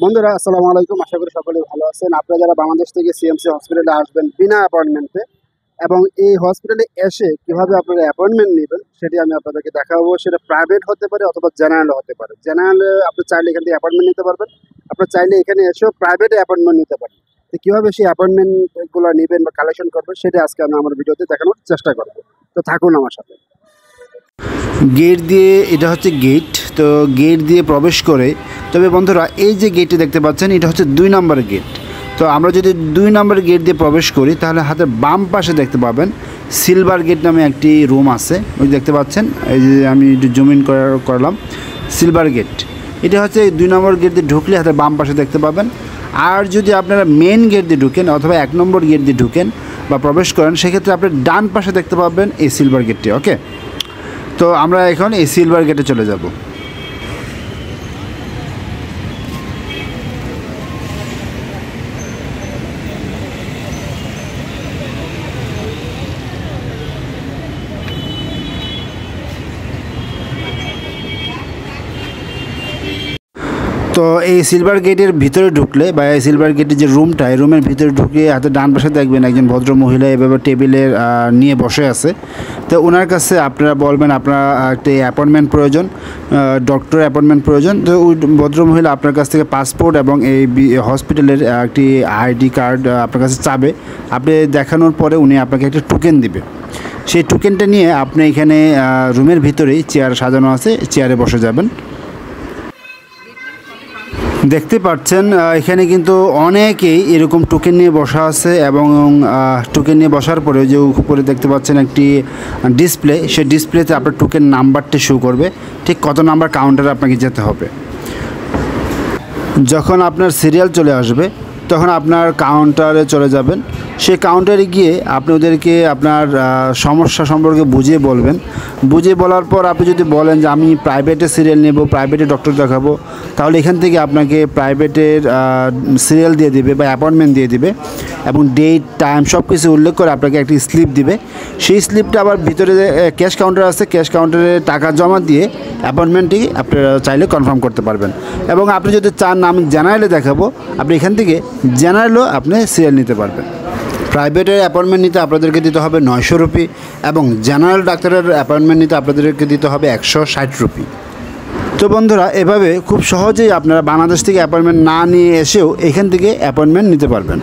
বন্ধুরা আসসালামু আলাইকুম, আশা করি সকলে ভালো আছেন। আপনারা যারা বাংলাদেশ থেকে সিএমসি হসপিটালে আসবেন বিনা অ্যাপয়েন্টমেন্টে এবং এই হসপিটালে এসে কিভাবে আপনারা অ্যাপয়েন্টমেন্ট নেবেন সেটি আমি আপনাদেরকে দেখাবো। সেটা প্রাইভেট হতে পারে অথবা জেনারেল হতে পারে। জেনারেলে আপনি চাইলে এখান থেকে অ্যাপয়েন্টমেন্ট নিতে পারবেন, আপনার চাইলে এখানে এসেও প্রাইভেটে অ্যাপয়েন্টমেন্ট নিতে পারেন। তো কীভাবে সেই অ্যাপয়েন্টমেন্টগুলো নেবেন বা কালেকশন করবেন সেটা আজকে আমি আমার ভিডিওতে দেখানোর চেষ্টা করবো। তো থাকুন আমার সাথে। গেট দিয়ে, এটা হচ্ছে গেট। তো গেট দিয়ে প্রবেশ করে, তবে বন্ধুরা এই যে গেটটি দেখতে পাচ্ছেন এটা হচ্ছে 2 নম্বর গেট। তো আমরা যদি 2 নম্বর গেট দিয়ে প্রবেশ করি তাহলে হাতের বাম পাশে দেখতে পাবেন সিলভার গেট নামে একটি রুম আছে। ওই দেখতে পাচ্ছেন, এই যে আমি একটু জুম ইন করলাম, সিলভার গেট। এটা হচ্ছে 2 নম্বর গেট দিয়ে ঢুকলে হাতের বাম পাশে দেখতে পাবেন। আর যদি আপনারা মেন গেট দিয়ে ঢুকেন অথবা 1 নম্বর গেট দিয়ে ঢুকেন বা প্রবেশ করেন, সেক্ষেত্রে আপনি ডান পাশে দেখতে পাবেন এই সিলভার গেটটি। ওকে, তো আমরা এখন এই সিলভার গেটে চলে যাব। তো এই সিলভার গেটের ভিতরে ঢুকলে বা এই সিলভার গেটের যে রুমটা, এই রুমের ভিতরে ঢুকে হাতে ডান পাশে দেখবেন একজন ভদ্র মহিলা এভাবে টেবিলের নিয়ে বসে আছে। তো ওনার কাছে আপনারা বলবেন আপনার একটি অ্যাপয়েন্টমেন্ট প্রয়োজন, ডক্টর অ্যাপয়েন্টমেন্ট প্রয়োজন। তো ওই ভদ্র মহিলা আপনার কাছ থেকে পাসপোর্ট এবং এই হসপিটালের একটি আইডি কার্ড আপনার কাছে চাবে। আপনি দেখানোর পরে উনি আপনাকে একটা টোকেন দিবে। সেই টোকেনটা নিয়ে আপনি এখানে রুমের ভিতরেই চেয়ার সাজানো আছে, চেয়ারে বসে যাবেন। দেখতে পাচ্ছেন এখানে কিন্তু অনেকেই এরকম টোকেন নিয়ে বসা আছে এবং টোকেন নিয়ে বসার পরে যে উপরে দেখতে পাচ্ছেন একটি ডিসপ্লে, সেই ডিসপ্লেতে আপনার টোকেন নাম্বারটি শো করবে, ঠিক কত নাম্বার কাউন্টারে আপনাকে যেতে হবে। যখন আপনার সিরিয়াল চলে আসবে তখন আপনার কাউন্টারে চলে যাবেন। সেই কাউন্টারে গিয়ে আপনি ওদেরকে আপনার সমস্যা সম্পর্কে বুঝিয়ে বলবেন। বুঝিয়ে বলার পর আপনি যদি বলেন যে আমি প্রাইভেটে সিরিয়াল নেব, প্রাইভেটে ডক্টর দেখাবো, তাহলে এখান থেকে আপনাকে প্রাইভেটের সিরিয়াল দিয়ে দিবে বা অ্যাপয়েন্টমেন্ট দিয়ে দিবে এবং ডেট টাইম সব কিছু উল্লেখ করে আপনাকে একটি স্লিপ দিবে। সেই স্লিপটা আবার ভিতরে ক্যাশ কাউন্টার আছে, ক্যাশ কাউন্টারে টাকা জমা দিয়ে অ্যাপয়েন্টমেন্টটি আপনারা চাইলে কনফার্ম করতে পারবেন। এবং আপনি যদি চান না আমি জেনারেলে দেখাবো, আপনি এখান থেকে জেনারেলও আপনি সিরিয়াল নিতে পারবেন। প্রাইভেটের অ্যাপয়েন্টমেন্ট নিতে আপনাদেরকে দিতে হবে 900 রুপি এবং জেনারেল ডাক্তারের অ্যাপয়েন্টমেন্ট নিতে আপনাদেরকে দিতে হবে 160 রুপি। তো বন্ধুরা, এভাবে খুব সহজেই আপনারা বাংলাদেশ থেকে অ্যাপয়েন্টমেন্ট না নিয়ে এসেও এখান থেকে অ্যাপয়েন্টমেন্ট নিতে পারবেন।